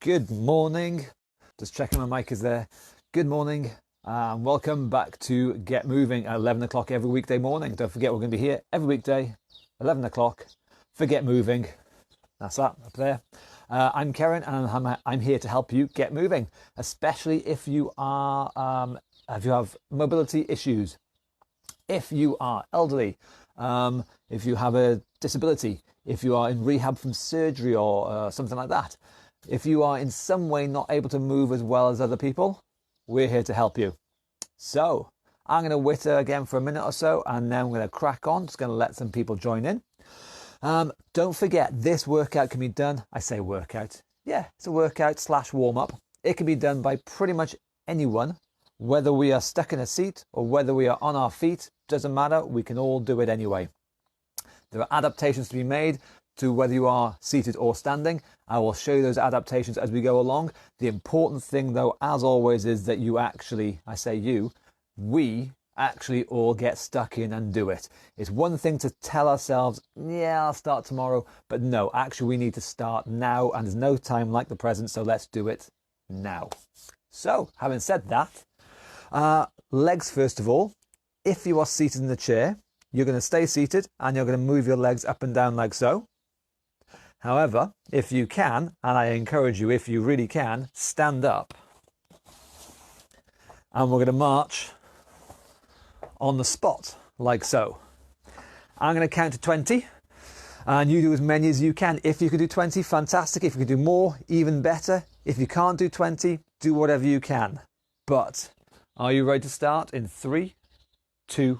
Good morning. Just checking my mic is there. Good morning. Welcome back to Get Moving at 11 o'clock every weekday morning. Don't forget we're going to be here every weekday, 11 o'clock for Get Moving. That's that up there. I'm Karen and I'm here to help you get moving, especially if you have mobility issues, if you are elderly, if you have a disability, if you are in rehab from surgery or something like that. If you are in some way not able to move as well as other people, we're here to help you. So I'm going to witter again for a minute or so, and then I'm going to crack on. Just going to let some people join in. Don't forget, this workout can be done. I say workout. Yeah, it's a workout / warm-up. It can be done by pretty much anyone, whether we are stuck in a seat or whether we are on our feet. Doesn't matter. We can all do it anyway. There are adaptations to be made to whether you are seated or standing. I will show you those adaptations as we go along. The important thing though, as always, is that you actually, I say you, we actually all get stuck in and do it. It's one thing to tell ourselves, yeah, I'll start tomorrow, but no, actually we need to start now, and there's no time like the present, so let's do it now. So, having said that, legs first of all. If you are seated in the chair, you're going to stay seated and you're going to move your legs up and down like so. However, if you can, and I encourage you, if you really can, stand up. And we're going to march on the spot, like so. I'm going to count to 20, and you do as many as you can. If you can do 20, fantastic. If you can do more, even better. If you can't do 20, do whatever you can. But are you ready to start? In 3, 2,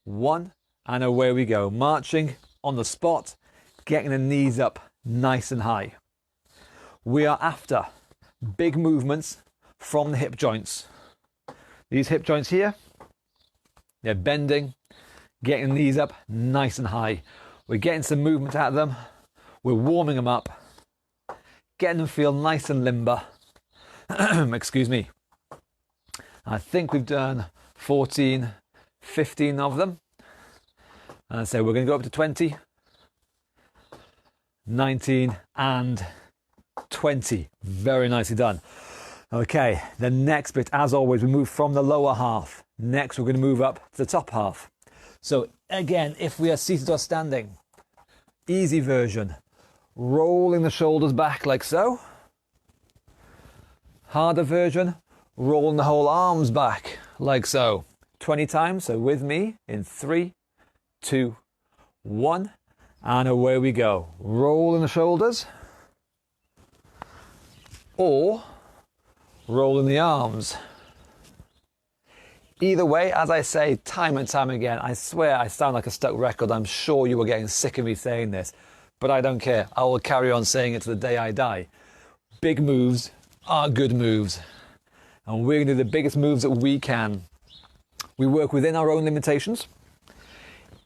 1, and away we go. Marching on the spot, getting the knees up nice and high. We are after big movements from the hip joints. These hip joints here, they're bending, getting the knees up nice and high. We're getting some movement out of them. We're warming them up, getting them feel nice and limber. Excuse me. I think we've done 14, 15 of them. And so we're going to go up to 20, 19 and 20. Very nicely done. Okay, the next bit, as always, we move from the lower half. Next, we're going to move up to the top half. So again, if we are seated or standing, easy version, rolling the shoulders back like so. Harder version, rolling the whole arms back like so. 20 times, so with me in 3, 2, 1. And away we go. Rolling the shoulders or rolling the arms. Either way, as I say time and time again, I swear I sound like a stuck record. I'm sure you were getting sick of me saying this, but I don't care. I will carry on saying it to the day I die. Big moves are good moves, and we're going to do the biggest moves that we can. We work within our own limitations.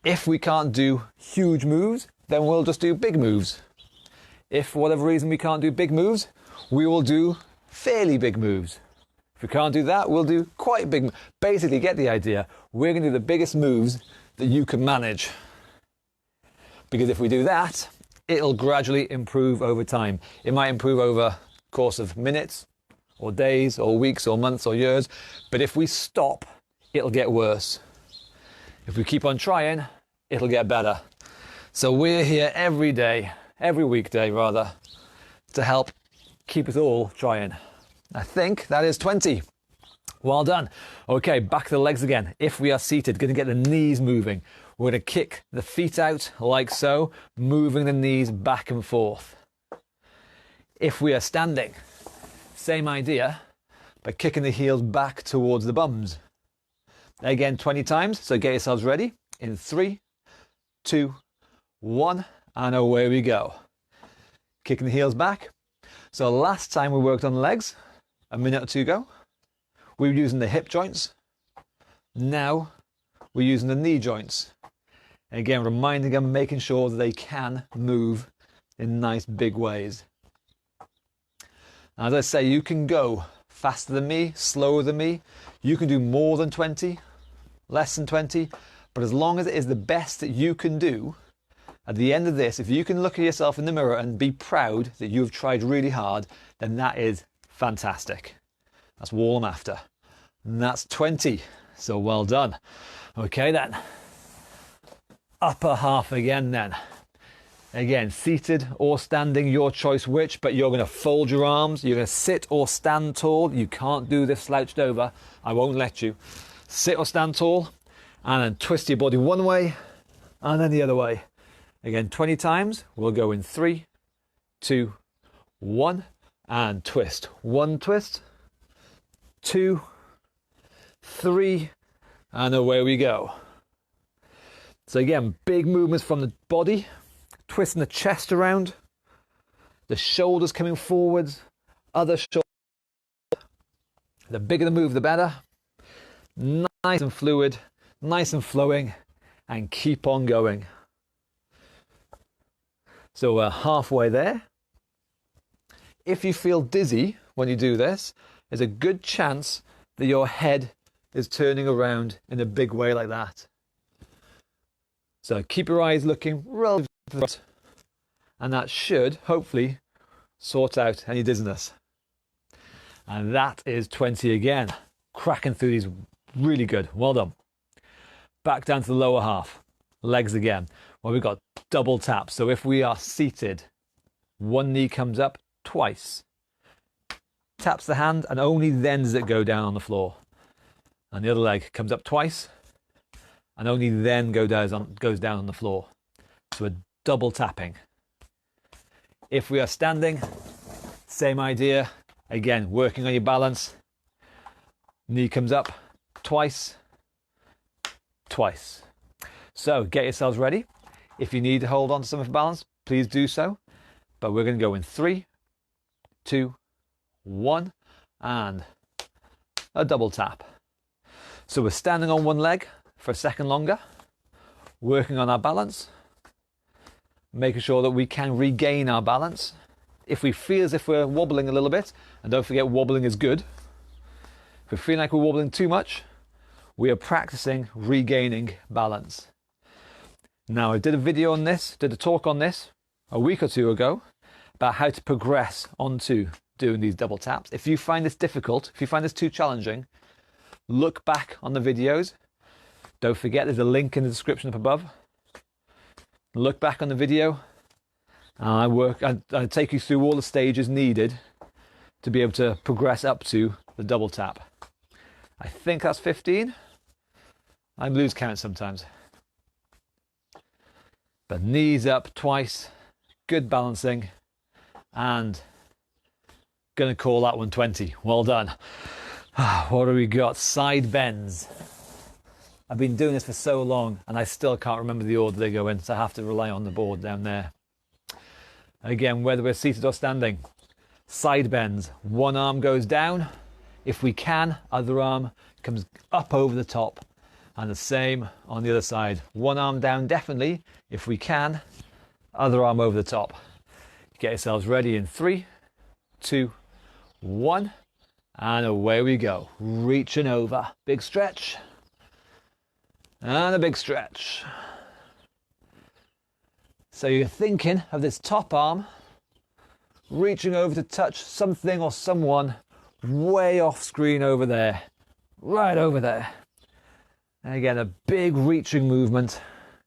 If we can't do huge moves, then we'll just do big moves. If for whatever reason we can't do big moves, we will do fairly big moves. If we can't do that, we'll do quite big. Basically, get the idea. We're going to do the biggest moves that you can manage. Because if we do that, it'll gradually improve over time. It might improve over the course of minutes or days or weeks or months or years. But if we stop, it'll get worse. If we keep on trying, it'll get better. So we're here every day, every weekday rather, to help keep us all trying. I think that is 20. Well done. Okay, back to the legs again. If we are seated, going to get the knees moving. We're going to kick the feet out like so, moving the knees back and forth. If we are standing, same idea, but kicking the heels back towards the bums. Again, 20 times, so get yourselves ready. In 3, 2, 1, and away we go. Kicking the heels back. So last time we worked on legs, a minute or two ago, we were using the hip joints. Now we're using the knee joints. Again, reminding them, making sure that they can move in nice big ways. As I say, you can go faster than me, slower than me. You can do more than 20, less than 20, but as long as it is the best that you can do, At the end of this, if you can look at yourself in the mirror and be proud that you've tried really hard, then that is fantastic. That's all I'm after. And that's 20. So well done. Okay then. Upper half again then. Again, seated or standing, your choice which, but you're going to fold your arms. You're going to sit or stand tall. You can't do this slouched over. I won't let you. Sit or stand tall, and then twist your body one way and then the other way. Again, 20 times. We'll go in 3, 2, 1, and twist. 1 twist, 2, 3, and away we go. So again, big movements from the body. Twisting the chest around, the shoulders coming forwards, other shoulders. The bigger the move, the better. Nice and fluid, nice and flowing, and keep on going. So we're halfway there. If you feel dizzy when you do this, there's a good chance that your head is turning around in a big way like that. So keep your eyes looking relatively, and that should hopefully sort out any dizziness. And that is 20 again. Cracking through these really good. Well done. Back down to the lower half. Legs again. Well, we've got double taps. So if we are seated, one knee comes up twice. Taps the hand, and only then does it go down on the floor. And the other leg comes up twice, and only then goes down on the floor. So a double tapping. If we are standing, same idea. Again, working on your balance. Knee comes up twice, twice. So get yourselves ready. If you need to hold on to some of the balance, please do so. But we're going to go in 3, 2, 1, and a double tap. So we're standing on one leg for a second longer, working on our balance, making sure that we can regain our balance. If we feel as if we're wobbling a little bit, and don't forget wobbling is good. If we feel like we're wobbling too much, we are practicing regaining balance. Now, I did a video on this, did a talk on this a week or two ago about how to progress onto doing these double taps. If you find this difficult, if you find this too challenging, look back on the videos. Don't forget there's a link in the description up above. Look back on the video. I take you through all the stages needed to be able to progress up to the double tap. I think that's 15. I lose count sometimes. But knees up twice, good balancing, and going to call that one 20. Well done. What have we got? Side bends. I've been doing this for so long and I still can't remember the order they go in, so I have to rely on the board down there. Again, whether we're seated or standing. Side bends. One arm goes down. If we can, other arm comes up over the top. And the same on the other side. One arm down definitely. If we can, other arm over the top. Get yourselves ready in 3, 2, 1. And away we go. Reaching over. Big stretch. And a big stretch. So you're thinking of this top arm reaching over to touch something or someone way off screen over there. Right over there. And again, a big reaching movement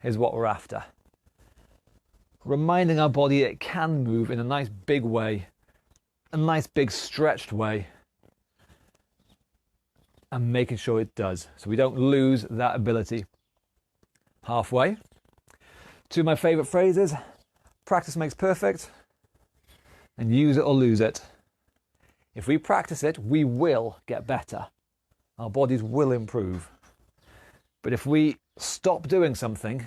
is what we're after. Reminding our body it can move in a nice big way, a nice big stretched way, and making sure it does, so we don't lose that ability. Halfway. Two of my favourite phrases: practice makes perfect, and use it or lose it. If we practice it, we will get better. Our bodies will improve. But if we stop doing something,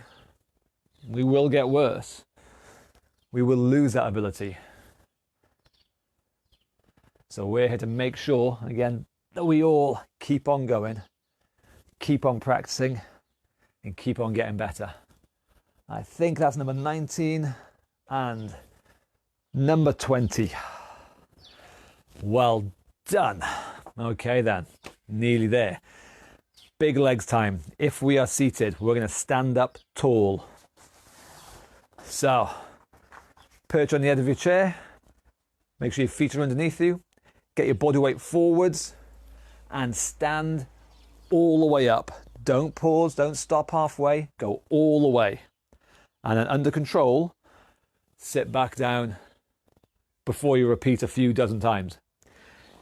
we will get worse. We will lose that ability. So we're here to make sure, again, that we all keep on going, keep on practicing, and keep on getting better. I think that's number 19 and number 20. Well done. Okay then, nearly there. Big legs time. If we are seated, we're going to stand up tall. So, perch on the edge of your chair, make sure your feet are underneath you, get your body weight forwards, and stand all the way up. Don't pause, don't stop halfway, go all the way. And then under control, sit back down before you repeat a few dozen times.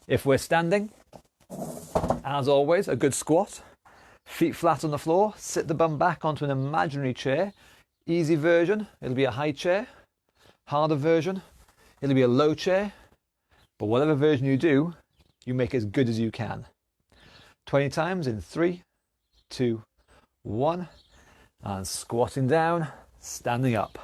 If we're standing, as always, a good squat, feet flat on the floor, sit the bum back onto an imaginary chair. Easy version, it'll be a high chair. Harder version, it'll be a low chair. But whatever version you do, you make it as good as you can. 20 times in 3, 2, 1. And squatting down, standing up.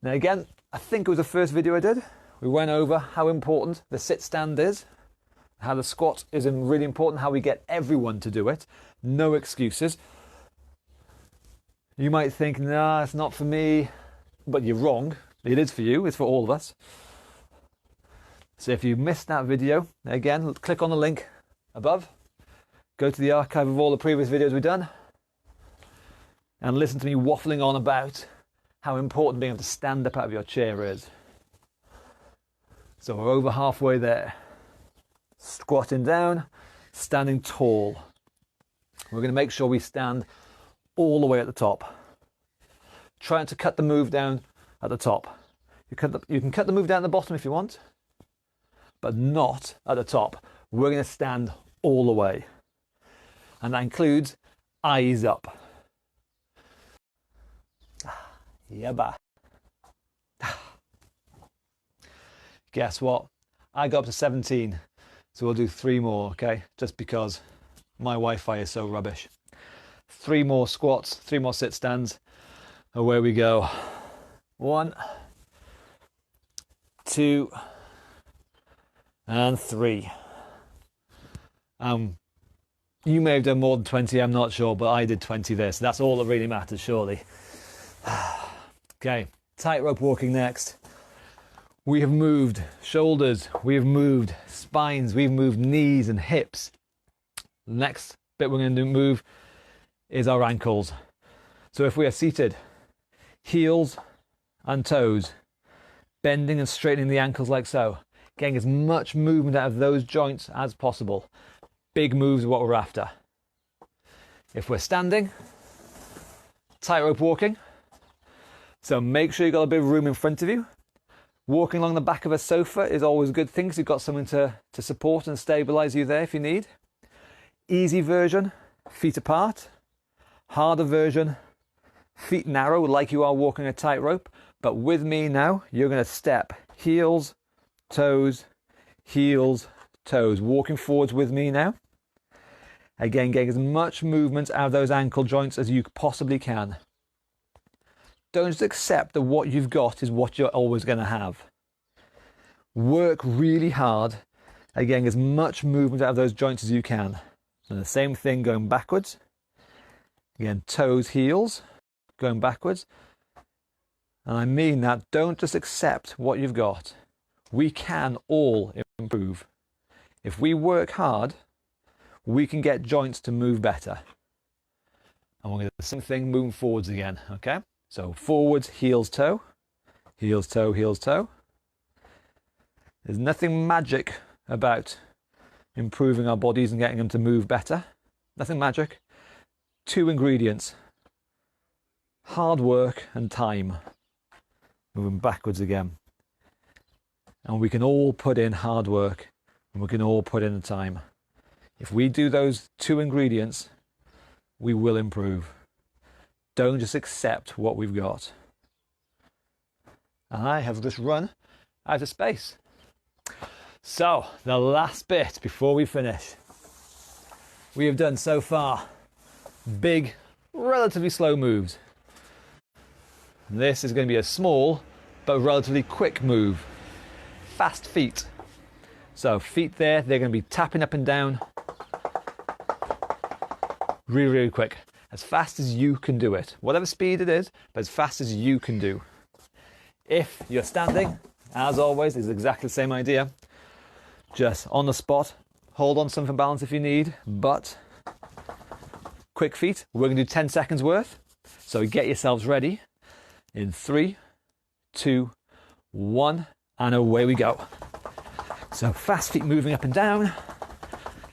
Now again, I think it was the first video I did. We went over how important the sit stand is, how the squat is really important, how we get everyone to do it. No excuses. You might think, nah, it's not for me, but you're wrong. It is for you, it's for all of us. So if you missed that video, again, click on the link above, go to the archive of all the previous videos we've done, and listen to me waffling on about how important being able to stand up out of your chair is. So we're over halfway there. Squatting down, standing tall. We're going to make sure we stand all the way at the top. Trying to cut the move down at the top. You can cut the move down at the bottom if you want, but not at the top. We're going to stand all the way. And that includes eyes up. Yeah. Guess what? I got up to 17, so we'll do 3 more, okay? Just because my Wi-Fi is so rubbish. 3 more squats, 3 more sit stands. Away we go. 1, 2, and 3. You may have done more than 20, I'm not sure, but I did 20 there, so that's all that really matters, surely. Okay, tightrope walking next. We have moved shoulders, we have moved spines, we've moved knees and hips. The next bit we're going to move is our ankles. So if we are seated, heels and toes, bending and straightening the ankles like so, getting as much movement out of those joints as possible. Big moves are what we're after. If we're standing, tightrope walking. So make sure you've got a bit of room in front of you. Walking along the back of a sofa is always a good thing because you've got something to support and stabilize you there if you need. Easy version, feet apart. Harder version, feet narrow like you are walking a tightrope. But with me now, you're going to step heels, toes, heels, toes. Walking forwards with me now. Again, getting as much movement out of those ankle joints as you possibly can. Don't just accept that what you've got is what you're always going to have. Work really hard at getting as much movement out of those joints as you can. And the same thing going backwards. Again, toes, heels, going backwards. And I mean that, don't just accept what you've got. We can all improve. If we work hard, we can get joints to move better. And we're going to do the same thing moving forwards again, okay? So forwards, heels, toe, heels, toe, heels, toe. There's nothing magic about improving our bodies and getting them to move better. Nothing magic. 2 ingredients. Hard work and time. Moving backwards again. And we can all put in hard work and we can all put in the time. If we do those 2 ingredients, we will improve. Don't just accept what we've got. And I have just run out of space. So, the last bit before we finish. We have done so far big, relatively slow moves. This is going to be a small but relatively quick move. Fast feet. So feet there, they're going to be tapping up and down really, really quick. As fast as you can do it. Whatever speed it is, but as fast as you can do. If you're standing, as always, it's exactly the same idea. Just on the spot, hold on something for balance if you need, but quick feet. We're going to do 10 seconds worth. So get yourselves ready. In 3, 2, 1, and away we go. So fast feet moving up and down,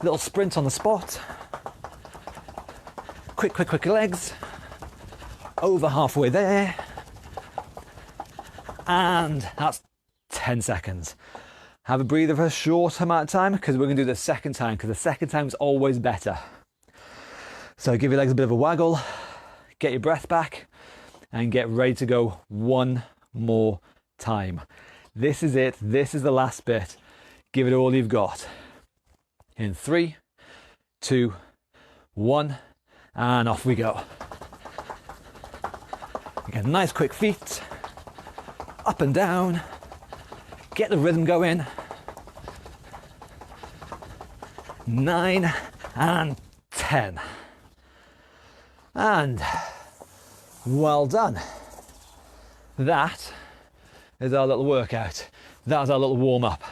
little sprint on the spot, quick legs, over halfway there, and that's 10 seconds. Have a breather for a short amount of time because we're going to do the second time, because the second time is always better. So give your legs a bit of a waggle, get your breath back, and get ready to go one more time. This is it. This is the last bit. Give it all you've got. In 3, 2, 1, and off we go. Again, nice quick feet, up and down, get the rhythm going. 9 and 10. And well done. That is our little workout. That's our little warm up.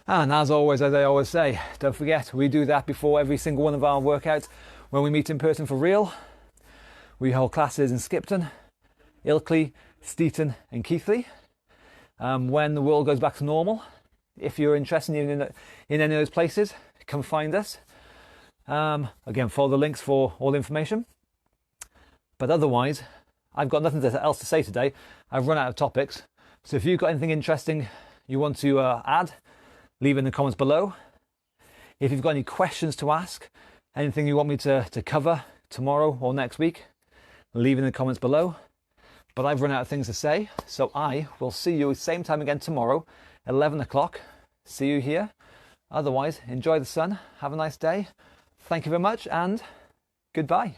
And as always, as I always say, don't forget, we do that before every single one of our workouts when we meet in person for real. We hold classes in Skipton, Ilkley, Steeton and Keighley. When the world goes back to normal, if you're interested in any of those places, come find us. Again, follow the links for all the information. But otherwise, I've got nothing else to say today. I've run out of topics. So if you've got anything interesting you want to add, leave it in the comments below. If you've got any questions to ask, anything you want me to cover tomorrow or next week, leave it in the comments below. But I've run out of things to say, so I will see you same time again tomorrow, 11 o'clock. See you here. Otherwise, enjoy the sun, have a nice day. Thank you very much, and goodbye.